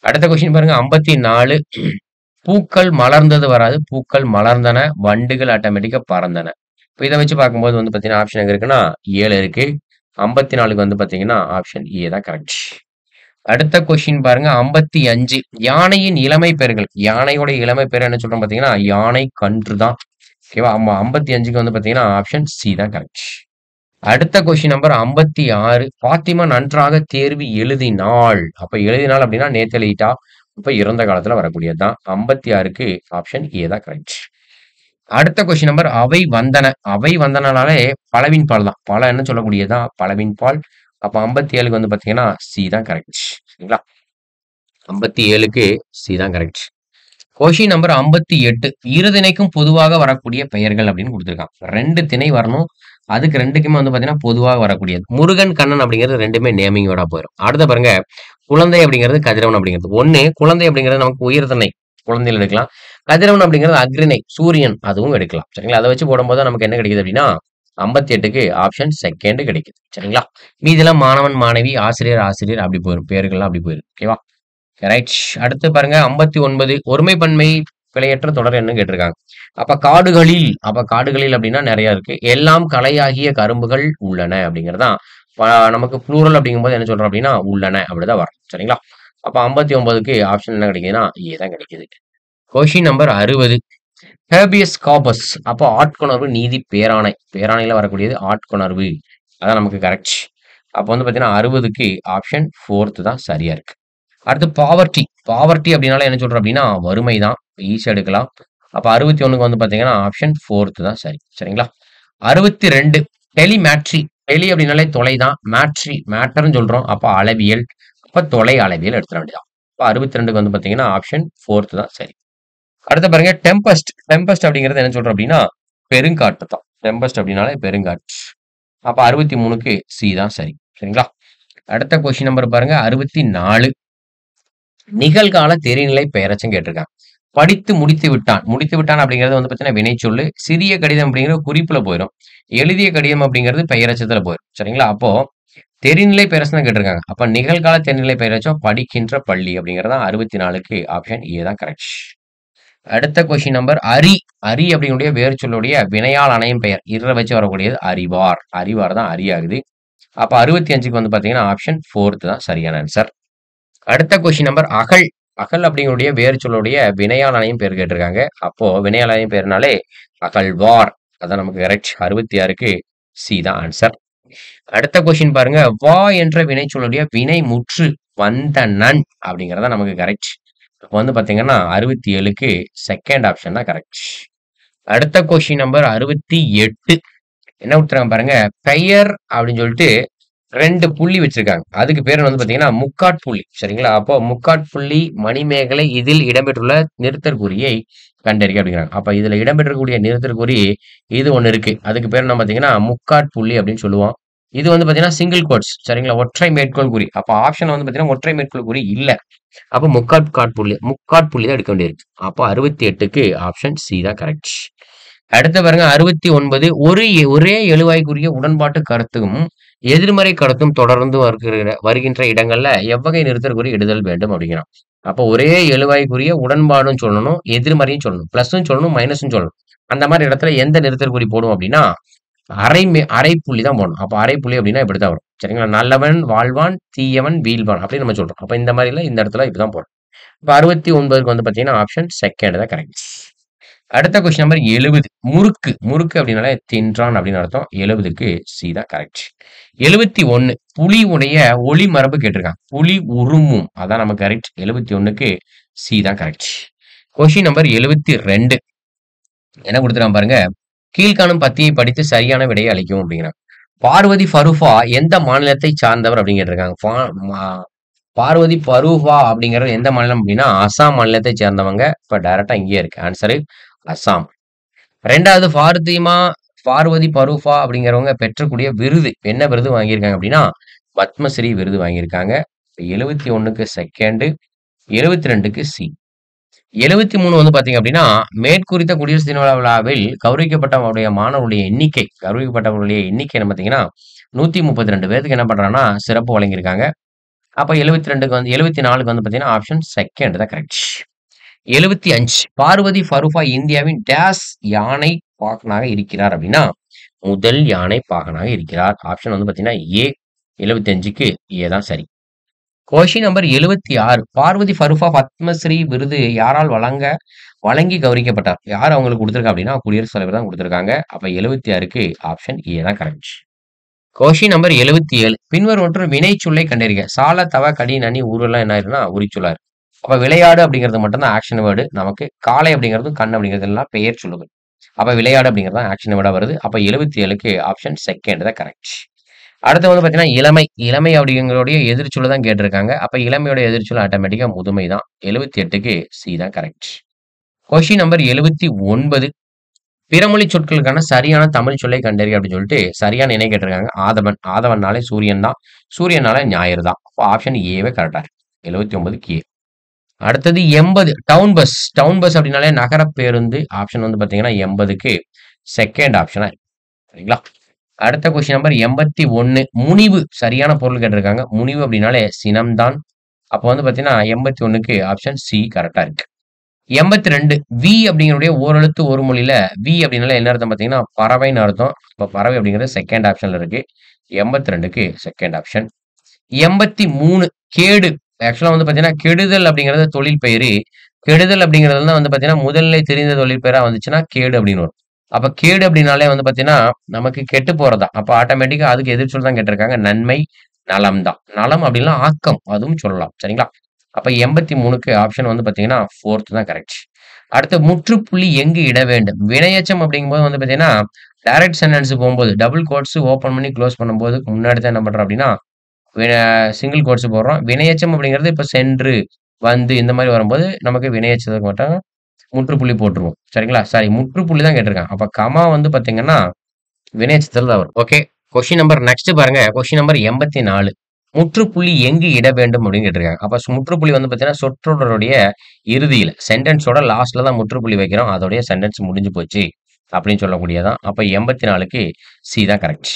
அடுத்த கொஸ்டின் பாருங்க 54 பூக்கள் மலர்ந்தது வராது. பூக்கள் மலர்ந்தன. வண்டுகள் ஆட்டோமேட்டிக்கா பறந்தன. இப்ப இத வச்சு பார்க்கும்போது வந்து பார்த்தீங்கன்னா, ஆப்ஷன் எங்க இருக்குன்னா 7 இருக்கு. 54க்கு வந்து பார்த்தீங்கன்னா, ஆப்ஷன் ஏ தான் கரெக்ட். அடுத்த கொஸ்டின் பாருங்க 55 யானையின் இளமை பெயர்கள். யானையோட இளமை பெயர் என்ன சொல்றோம் பார்த்தீங்கன்னா, யானை கன்று தான். ஓகேவா? ஆமா 55க்கு வந்து பார்த்தீங்கன்னா, ஆப்ஷன் சி தான் கரெக்ட். அடுத்த கொஸ்டின் நம்பர் 56 பாத்திமா நன்றாக தேர்வு எழுதினாள். அப்ப எழுதினாள் அப்படின்னா நேத்து எழுதிட்டா. இப்ப இறந்த காலத்துல வரக்கூடியது தான். 56க்கு ஆப்ஷன் ஏ தான் கரெக்ட். அடுத்த கொஸ்டின் நம்பர் அவை வந்தன. அவை வந்தனாலே பலவின் பால் தான். பல என்ன சொல்லக்கூடியதுதான் பலவின் பால். அப்ப 57க்கு வந்து பாத்தீங்கன்னா சி தான் கரெக்ட். சரிங்களா? 57க்கு சி தான் கரெக்ட். கொஸ்டின் நம்பர் 58 இரு திணைக்கும் பொதுவாக வரக்கூடிய பெயர்கள் அப்படின்னு கொடுத்திருக்கான். 2 திணை வரணும். அதுக்கு 2க்குமே வந்து பாத்தீங்கன்னா பொதுவாக வரக்கூடியது. முருகன் கண்ணன் அப்படிங்கிறது 2மே நேமிங் வேர்டா போயிடும். அடுத்த பாருங்க குழந்தை அப்படிங்கிறது கதிரவன் அப்படிங்கிறது. ஒண்ணு குழந்தை அப்படிங்கிறது நமக்கு உயிர் திணை குழந்தைகள் எடுக்கலாம். கதிரவன் அப்படிங்கிறது அக்ரிணை சூரியன் அதுவும் எடுக்கலாம். சரிங்களா? அதை வச்சு போடும்போது நமக்கு என்ன கிடைக்குது அப்படின்னா 58க்கு ஆப்ஷன் செகண்ட் கிடைக்குது. சரிங்களா? மீதெல்லாம் மாணவன் மாணவி ஆசிரியர் ஆசிரியர் அப்படி போயிடும். பேர்கள்லாம் அப்படி போயிடும். ஓகேவா? ரைட். அடுத்து பாருங்க 59 ஒருமை பன்மை பிழையற்ற தொடர் என்ன கேட்டிருக்காங்க. அப்ப காடுகளில் அப்படின்னா நிறைய இருக்கு. எல்லாம் கலையாகிய கரும்புகள் உள்ளன அப்படிங்கறதுதான் நமக்கு ப்ளூரல் அப்படிங்கும்போது என்ன சொல்றோம் அப்படின்னா உள்ளன அப்படிதான் வரும். சரிங்களா? அப்ப 59க்கு ஆப்ஷன் என்ன கிடைக்குதுன்னா ஏ தான் கிடைக்குது. Question number 60 habeas corpus. அப்போ ஆட்கொணர்வு நீதி பேராணை. பேராணையில வரக்கூடியது ஆட்கொணர்வு. அதான் நமக்கு கரெக்ட். அப்போ வந்து பாத்தீங்கன்னா 60க்கு ஆப்ஷன் 4 தான் சரியா இருக்கு. அடுத்து பாவர்ட்டி. பாவர்ட்டி அப்படின்னால என்ன சொல்றோம் அப்படின்னா வறுமை தான். ஈஸியா எடுக்கலாம். அப்ப 61க்கு வந்து பாத்தீங்கன்னா ஆப்ஷன் 4 தான் சரி. சரிங்களா? 62 டெலிமேட்ரி. டெலி அப்படின்னாலே தொலை தான். மேட்ரி மேட்டர்னு சொல்றோம். அப்ப அளவியல். அப்ப தொலை அளவியல் எடுத்துட வேண்டியதான். அப்ப 62க்கு வந்து பாத்தீங்கன்னா ஆப்ஷன் 4 தான் சரி. அடுத்து பாருங்க டெம்பஸ்ட். டெம்பஸ்ட் அப்படிங்கிறது என்ன சொல்றோம் அப்படின்னா பெருங்காற்று தான். டெம்பஸ்ட் அப்படின்னாலே பெருங்காற்று. அப்ப 63க்கு சி தான் சரி. சரிங்களா? அடுத்த கொஸ்டின் நம்பர் பாருங்க 64 நிகழ்கால தெரிநிலை பெயரச்சம் கேட்டிருக்காங்க. படித்து முடித்து விட்டான். முடித்து விட்டான் அப்படிங்கிறது வந்து பார்த்தீங்கன்னா வினைச்சொல்லு. சிறிய கடிதம் அப்படிங்கிறது குறிப்புல போயிடும். எழுதிய கடிதம் அப்படிங்கிறது பெயரச்சத்துல போயிடும். சரிங்களா? அப்போ தெரிநிலை பெயரச்சம் தான் கேட்டிருக்காங்க. அப்ப நிகழ்கால தெரிநிலை பெயரச்சம் படிக்கின்ற பள்ளி அப்படிங்கிறது 64க்கு ஆப்ஷன் ஏ தான் கரெக்ட். அடுத்த கொஸ்டின் நம்பர் அரி. அரி அப்படிங்களுடைய வேறு சொல்லுடைய வினையால் அணையும் பெயர். இர வச்சு வரக்கூடியது அறிவார். அறிவார் தான் அரியாகுது. அப்ப 65க்கு வந்து பாத்தீங்கன்னா ஆப்ஷன் 4 தான் சரியான ஆன்சர். அடுத்த கொஸ்டின் நம்பர் அகல். அகல் அப்படிங்களுடைய வேறு சொல்லுடைய வினையால் அணையும் பேர் கேட்டிருக்காங்க. அப்போ வினையால் அணையும் பேர்னாலே அகழ்வார். அதான் நமக்கு கரெக்ட். 66க்கு சி தான் ஆன்சர். அடுத்த கொஸ்டின் பாருங்க வா என்ற வினை சொல்லுடைய வினை முற்று வந்தனன் அப்படிங்கறத நமக்கு கரெக்ட். இப்போ வந்து பாத்தீங்கன்னா 67க்கு செகண்ட் ஆப்ஷன் தான் கரெக்ட். அடுத்த கொஸ்டின் நம்பர் 68 என்ன கொடுத்துருக்காங்க பாருங்க பெயர் அப்படின்னு சொல்லிட்டு 2 புள்ளி வச்சிருக்காங்க. அதுக்கு பேர் வந்து பாத்தீங்கன்னா முக்காட்புள்ளி. சரிங்களா? அப்போ முக்காட்புள்ளி மணிமேகலை இதில் இடம்பெற்றுள்ள நிறுத்தற்குறியை கண்டறிக அப்படிங்கிறாங்க. அப்ப இதுல இடம்பெற்றக்கூடிய நிறுத்தற்குறி இது ஒண்ணு இருக்கு. அதுக்கு பேர் என்ன பாத்தீங்கன்னா முக்காட்புள்ளி அப்படின்னு சொல்லுவோம். இது வந்து பாத்தீங்கன்னா சிங்கிள் கோட்ஸ். சரிங்களா? ஒற்றை மேற்கோள் குறி. அப்ப ஆப்ஷன் வந்து பாத்தீங்கன்னா ஒற்றை மேற்கோள் குறி இல்ல. அப்ப முக்காட்புள்ளி தான் எடுக்க வேண்டியிருக்கு. அப்போ 68க்கு ஆப்ஷன் சி தான் கரெக்ட். அடுத்து பாருங்க 69 ஒரே எழுவாய்க்குரிய உடன்பாட்டு கருத்தும் எதிர்மறை கடத்தும் தொடர்ந்து வருகின்ற இடங்கள்ல எவ்வகை நிறுத்தற்குறி இடுதல் வேண்டும் அப்படிங்கிறான். அப்போ ஒரே எழுவாய்க்குரிய உடன்பாடும் சொல்லணும், எதிர்மறையும் சொல்லணும். பிளஸும் சொல்லணும், மைனஸும் சொல்லணும். அந்த மாதிரி இடத்துல எந்த நிறுத்தற்குறி போடும் அப்படின்னா, அரை புள்ளி தான் போடணும். அப்ப அரை புள்ளி அப்படின்னா இப்படித்தான் வரும். சரிங்களா? நல்லவன் வாழ்வான், தீயவன் வீழ்வான் அப்படின்னு நம்ம சொல்றோம். அப்ப இந்த மாதிரில இந்த இடத்துல இப்படிதான் போடணும். இப்ப 69க்கு வந்து பாத்தீங்கன்னா ஆப்ஷன் செகண்ட் தான் கரெக்ட். அடுத்த கொஸ்டின் நம்பர் 70. முறுக்கு. முறுக்கு அப்படின்னாலே தின்றான் அப்படின்னு அர்த்தம். 70க்கு சி தான் கரெக்ட். 71. புலி உடைய ஒளி மரபு கேட்டிருக்காங்க. புலி உருமும். அதான் நம்ம கரெக்ட். 71க்கு சி தான் கரெக்ட். Question number 72. என்ன கொடுத்துருக்கான் பாருங்க. கீழ்காணும் பத்தியை படித்து சரியான விடையை அளிக்கும் அப்படிங்கிறாங்க. பார்வதி ஃபரூஃபா எந்த மாநிலத்தை சார்ந்தவர் அப்படின்னு கேட்டிருக்காங்க. பார்வதி ஃபரூஃபா அப்படிங்கிறது எந்த மாநிலம் அப்படின்னா அசாம் மாநிலத்தை சேர்ந்தவங்க. இப்ப டைரக்டா இங்கேயே இருக்கு. ஆன்சரு அசாம். ரெண்டாவது பார்வதி ஃபரூஃபா அப்படிங்கிறவங்க பெற்றக்கூடிய விருது என்ன விருது வாங்கியிருக்காங்க அப்படின்னா பத்மஸ்ரீ விருது வாங்கியிருக்காங்க. 71க்கு செகண்ட், 72க்கு சி. 73 வந்து பாத்தீங்க அப்படின்னா மேற்குறித்த குடியரசு தின விழாவில் கௌரவிக்கப்பட்டவருடைய மாணவருடைய எண்ணிக்கை என்ன பாத்தீங்கன்னா 132 பேருக்கு என்ன பண்றாங்கன்னா சிறப்பு வழங்கியிருக்காங்க. அப்ப 72க்கு வந்து 74க்கு வந்து பாத்தீங்கன்னா ஆப்ஷன் செகண்ட் தான் கரெக்ட். 75. பார்வதி ஃபரூஃபா இந்தியாவின் டேஸ் யானை பாகனாக இருக்கிறார் அப்படின்னா முதல் யானை பாகனாக இருக்கிறார். ஆப்ஷன் வந்து பாத்தீங்கன்னா ஏ. 75க்கு ஏ தான் சரி. Question number 76. பார்வதி ஃபரூஃபா பத்மஸ்ரீ விருது யாரால் வழங்கி கௌரவிக்கப்பட்டார்? யார் அவங்களுக்கு கொடுத்திருக்கா அப்படின்னா குடியரசுத் தலைவர் தான் கொடுத்திருக்காங்க. அப்ப 76க்கு ஆப்ஷன் ஏ தான் கரெக்ட். Question number 77. பின்வரும் வினை சொல்லை கண்டறிக. சால, தவ, கடி, நனி, ஊரெல்லாம் என்ன ஆயிருன்னா உரிச்சொல்லாரு. அப்ப விளையாடு அப்படிங்கிறது மட்டும் தான் ஆக்ஷன் வேர்டு. நமக்கு காலை அப்படிங்கிறது கண் அப்படிங்கிறது எல்லாம் பெயர் சொல்லுகள். அப்ப விளையாடு அப்படிங்கிறது தான் ஆக்ஷன் வேர்டா வருது. அப்ப 77க்கு ஆப்ஷன் செகண்ட் தான் கரெக்ட். அடுத்து வந்து பாத்தீங்கன்னா இளமை அப்படிங்கிறோடைய எதிர்ச்சொல்ல தான் கேட்டிருக்காங்க. அப்ப இளமையோட எதிர்ச்சொல் ஆட்டோமேட்டிக்கா முதுமை தான். 78க்கு சி தான் கரெக்ட். Question number 79. பிறமொழி சொற்களுக்கான சரியான தமிழ் சொல்லை கண்டறி அப்படின்னு சொல்லிட்டு சரியான இணை கேட்டிருக்காங்க. ஆதவன்னாலே சூரியன் தான், சூரியனால ஞாயிறு தான். அப்போ ஆப்ஷன் ஏவே கரெக்டா இருக்கு. 79க்கு ஏ. அடுத்தது 80. டவுன் பஸ் அப்படின்னாலே நகர பேருந்து. ஆப்ஷன் வந்து பாத்தீங்கன்னா 80க்கு செகண்ட் ஆப்ஷனா இருக்கு. சரிங்களா? அடுத்த கொஸ்டின் நம்பர் 81. முனிவு சரியான பொருள் கேட்டிருக்காங்க. முனிவு அப்படின்னாலே சினம்தான். அப்போ வந்து பாத்தீங்கன்னா 81க்கு ஆப்ஷன் சி கரெக்டா இருக்கு. 82. வி அப்படிங்கிறடைய ஓரெழுத்து ஒரு மொழியில வி அப்படின்னால என்ன அர்த்தம் பாத்தீங்கன்னா பறவைன்னு அர்த்தம். இப்ப பறவை அப்படிங்கிறது செகண்ட் ஆப்ஷன்ல இருக்கு. 82க்கு செகண்ட் ஆப்ஷன். 83. கேடு. ஆக்சுவலா வந்து பாத்தீங்கன்னா கெடுதல் அப்படிங்கிறது தொழில் பெயரு. கெடுதல் அப்படிங்கிறது தான் வந்து பாத்தீங்கன்னா முதல்ல தெரிந்த தொழில் பெயரா வந்துச்சுன்னா கேடு அப்படின்னு வரும். அப்ப கேடு அப்படின்னாலே வந்து பாத்தீங்கன்னா நமக்கு கெட்டு போறதா. அப்ப ஆட்டோமேட்டிக்கா அதுக்கு எதிர்ச்சொல் தான் கேட்டிருக்காங்க. நன்மை, நலம் தான். நலம் அப்படின்னா ஆக்கம் அதுவும் சொல்லலாம். சரிங்களா? அப்ப 83க்கு ஆப்ஷன் வந்து பாத்தீங்கன்னா 4th தான் கரெக்ட். அடுத்து முற்றுப்புள்ளி எங்கு இட வேண்டும்? வினையச்சம் அப்படிங்கும்போது வந்து பாத்தீங்கன்னா டைரக்ட் சென்டென்ஸ் போகும்போது டபுள் கோட்ஸ் ஓபன் பண்ணி க்ளோஸ் பண்ணும்போது முன்னாடி தான் என்ன பண்றோம் அப்படின்னா சிங்கிள் கோட்ஸ் போடுறோம். வினையச்சம் அப்படிங்கிறது இப்ப சென்று, வந்து இந்த மாதிரி வரும்போது நமக்கு வினையச்சத்துக்கு மட்டும் முற்றுப்புள்ளி போட்டுருவோம். சரிங்களா? சாரி முற்றுப்புள்ளி தான் கேட்டிருக்காங்க. அப்ப கமா வந்து பாத்தீங்கன்னா வினையச்சத்துல தான் வரும். ஓகே. கொஸ்டின் நம்பர் நெக்ஸ்ட் பாருங்க. Question number 84. முற்றுப்புள்ளி எங்கு இட வேண்டும் அப்படின்னு கேட்டிருக்காங்க. அப்ப முற்றுப்புள்ளி வந்து பாத்தீங்கன்னா சொற்றொடருடைய இறுதியில சென்டென்ஸோட லாஸ்ட்ல தான் முற்றுப்புள்ளி வைக்கிறோம். அதோடைய சென்டென்ஸ் முடிஞ்சு போச்சு அப்படின்னு சொல்லக்கூடியதான். அப்ப 84க்கு சி தான் கரெக்ட்.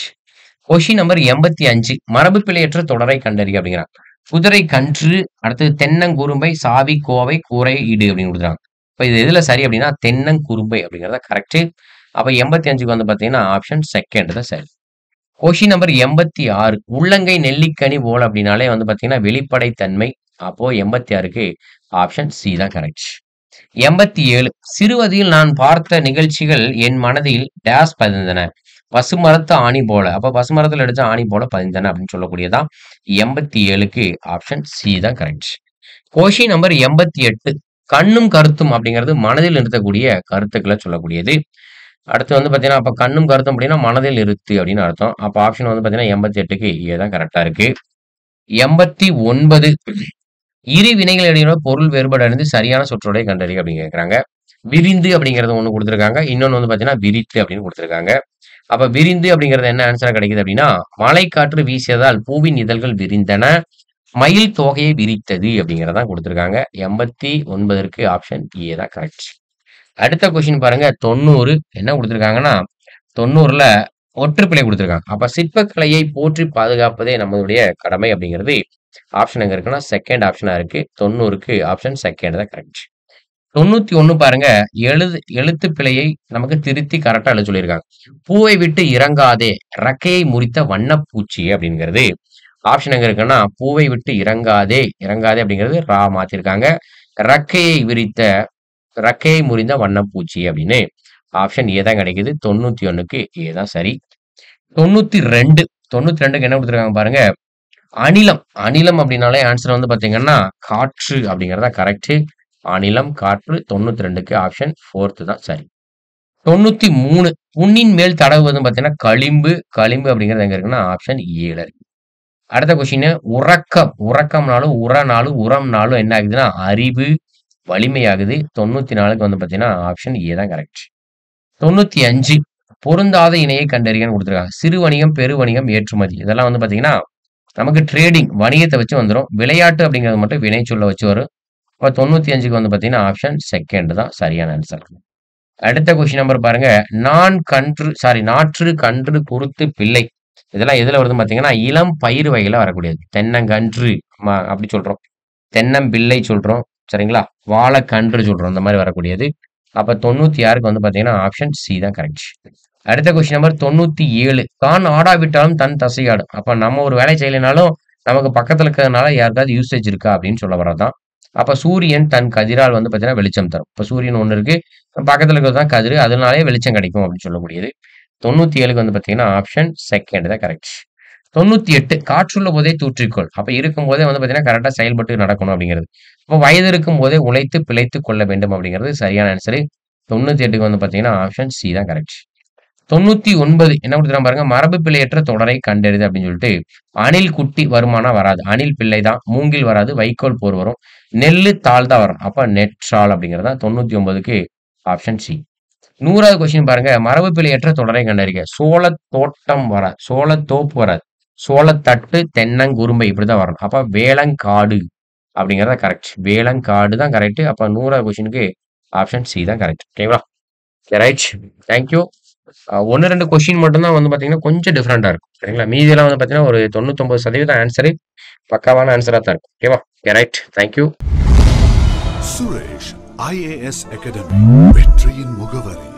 Question number 85. மரபு பிழையற்ற தொடரை கண்டறிக அப்படிங்கிறாங்க. குதிரை கன்று, அடுத்தது தென்னங்குறும்பை, சாவி, கோவை, கூரை, இடு அப்படின்னு கொடுக்குறாங்க. இப்ப இது எதுல சரி அப்படின்னா தென்னங்குறும்பை அப்படிங்கிறத கரெக்ட். அப்ப 85க்கு வந்து பாத்தீங்கன்னா ஆப்ஷன் செகண்ட் தான் சரி. Question number 86. உள்ளங்கை நெல்லிக்கனி போல் அப்படின்னாலே வந்து பாத்தீங்கன்னா வெளிப்படைத்தன்மை. அப்போ 86க்கு ஆப்ஷன் சி தான் கரெக்ட். 87. சிறுவதில் நான் பார்த்த நிகழ்ச்சிகள் என் மனதில் டேஸ் பதிந்தன. பசுமரத்து ஆணி போல. அப்ப பசுமரத்துல எடுத்த ஆணி போல பதிந்தன அப்படின்னு சொல்லக்கூடியதான். 87க்கு ஆப்ஷன் சி தான் கரெக்ட். Question number 88. கண்ணும் கருத்தும் அப்படிங்கிறது மனதில் நிறுத்தக்கூடிய கருத்துக்களை சொல்லக்கூடியது. அடுத்து வந்து பாத்தீங்கன்னா அப்ப கண்ணும் கருத்தும் அப்படின்னா மனதில் நிறுத்து அப்படின்னு அர்த்தம். அப்ப ஆப்ஷன் வந்து பாத்தீங்கன்னா 88க்கு ஏதான் கரெக்டா இருக்கு. 89. இரு வினைகள் இடையில பொருள் வேறுபாடு அடைந்து சரியான சொற்றொடரை கண்டறிக அப்படின்னு கேட்கறாங்க. விரிந்து அப்படிங்கறது ஒண்ணு கொடுத்திருக்காங்க. இன்னொன்னு வந்து பாத்தீங்கன்னா விரித்து அப்படின்னு கொடுத்திருக்காங்க. அப்ப விரிந்து அப்படிங்கிறது என்ன ஆன்சரா கிடைக்குது அப்படின்னா மழை காற்று வீசியதால் பூவின் இதழ்கள் விரிந்தன, மயில் தோகையை விரித்தது அப்படிங்கறதான் கொடுத்திருக்காங்க. 89க்கு ஆப்ஷன் ஏ தான் கரெக்ட். அடுத்த கொஸ்டின் பாருங்க. 90. என்ன கொடுத்திருக்காங்கன்னா 90ல ஒற்றுப்பிழை கொடுத்துருக்காங்க. அப்ப சிற்பக்கலையை போற்றி பாதுகாப்பதே நம்மளுடைய கடமை அப்படிங்கிறது ஆப்ஷன் எங்க இருக்குன்னா செகண்ட் ஆப்ஷனா இருக்கு. 90க்கு ஆப்ஷன் செகண்ட் தான் கரெக்ட். 91 பாருங்க. எழுத்து பிழையை நமக்கு திருத்தி கரெக்டா எழுத சொல்லியிருக்காங்க. பூவை விட்டு இறங்காதே ரக்கையை முறித்த வண்ணப்பூச்சி அப்படிங்கிறது ஆப்ஷன் எங்க இருக்குன்னா பூவை விட்டு இறங்காதே இறங்காதே அப்படிங்கிறது ரா மாத்திருக்காங்க. ரக்கையை முறிந்த வண்ணப்பூச்சி அப்படின்னு ஆப்ஷன் ஏ தான் கிடைக்குது. 91க்கு ஏ தான் சரி. 92க்கு என்ன கொடுத்துருக்காங்க பாருங்க. அனிலம் அப்படின்னாலே ஆன்சர் வந்து பாத்தீங்கன்னா காற்று அப்படிங்கறதா கரெக்ட். அனிலம் காற்று 92க்கு ஆப்ஷன் 4th தான் சரி. 93 புண்ணின் மேல் தடவுவது பாத்தீங்கன்னா களிம்பு அப்படிங்கிறது எங்க இருக்குன்னா ஆப்ஷன் ஏல இருக்கு. அடுத்த கொஸ்டின் உறக்கம்னாலும் உரம்னாலும் என்ன ஆகுதுன்னா அறிவு வலிமையாகுது. 94க்கு வந்து பாத்தீங்கன்னா ஆப்ஷன் ஏ தான் கரெக்ட். 95 பொருந்தாத இணையை கண்டறியன்னு கொடுத்துருக்காங்க. சிறு வணிகம் பெரு வணிகம் ஏற்றுமதி இதெல்லாம் வந்து பாத்தீங்கன்னா நமக்கு ட்ரேடிங் வணிகத்தை வச்சு வந்துடும். விளையாட்டு அப்படிங்கிறது மட்டும் வினை சொல்ல வச்சு வரும். அப்ப 95க்கு வந்து பாத்தீங்கன்னா ஆப்ஷன் செகண்ட் தான் சரியான ஆன்சர். அடுத்த கொஸ்டின் நம்பர் பாருங்க. நாற்று கன்று குருத்து பிள்ளை இதெல்லாம் எதுல வருது பாத்தீங்கன்னா இளம் பயிர் வகையில வரக்கூடியது. தென்னங்கன்று அப்படி சொல்றோம், தென்னம்பிள்ளை சொல்றோம், சரிங்களா, வாழைக்கன்று சொல்றோம், இந்த மாதிரி வரக்கூடியது. அப்ப 96க்கு வந்து பாத்தீங்கன்னா ஆப்ஷன் சி தான் கரெக்ட். அடுத்த கொஸ்டின் நம்பர் 97 தான் ஆடாவிட்டாலும் தன் தசையாடும். அப்ப நம்ம ஒரு வேலை செய்யலைனாலும் நமக்கு பக்கத்துல இருக்கிறதுனால யாருக்காவது யூசேஜ் இருக்கா அப்படின்னு சொல்ல வரதான். அப்ப சூரியன் தன் கதிரால் வந்து பாத்தீங்கன்னா வெளிச்சம் தரும். இப்ப சூரியன் ஒண்ணு இருக்கு, பக்கத்துல இருக்கிறது தான் கதிர், அதனாலே வெளிச்சம் கிடைக்கும் அப்படின்னு சொல்லக்கூடியது. 97க்கு வந்து பாத்தீங்கன்னா ஆப்ஷன் செகண்ட் தான் கரெக்ட். 98 காற்றுள்ள போதே தூற்றிக்கொள். அப்ப இருக்கும் போதே வந்து பாத்தீங்கன்னா கரெக்டா செயல்பட்டு நடக்கணும் அப்படிங்கிறது. அப்ப வயது இருக்கும் போதே உழைத்து பிழைத்து கொள்ள வேண்டும் அப்படிங்கிறது சரியான ஆன்சரு. 98க்கு வந்து பாத்தீங்கன்னா ஆப்ஷன் சி தான் கரெக்ட். 99 என்ன கொடுத்துருக்காங்க பாருங்க. மரபு பிழையற்ற தொடரை கண்டறிது அப்படின்னு சொல்லிட்டு அணில் குட்டி வருமானா வராது. அணில் பிள்ளை தான். மூங்கில் வராது. வைக்கோல் போர் வரும். நெல்லு தாள் தான் வரும். அப்ப நெற்றால் அப்படிங்கிறது தான் 99க்கு ஆப்ஷன் சி. 100வது கொஸ்டின் பாருங்க. மரபு பிழையற்ற தொடரை கண்டறிக. சோளத்தோட்டம் வராது, சோளத்தோப்பு வராது, சோளத்தட்டு தென்னங்குரும்பை இப்படிதான் வரணும். அப்ப வேளங்காடு அப்படிங்கறத கரெக்ட். வேளங்காடு தான் கரெக்ட். அப்ப 100வது கொஸ்டினுக்கு ஆப்ஷன் சி தான் கரெக்ட். ஓகேங்களா? Right, thank you. 1-2 கொஸ்டின் மட்டும் தான் வந்து பாத்தீங்கன்னா கொஞ்சம் டிஃபரெண்டா இருக்கும். சரிங்களா? மீதியெல்லாம் வந்து பாத்தீங்கன்னா ஒரு 99% ஆன்சரு பக்காவான ஆன்சரா தான் இருக்கும். ஓகேவா? Right, thank you. Suresh IAS academy வெற்றியின் முகவரி.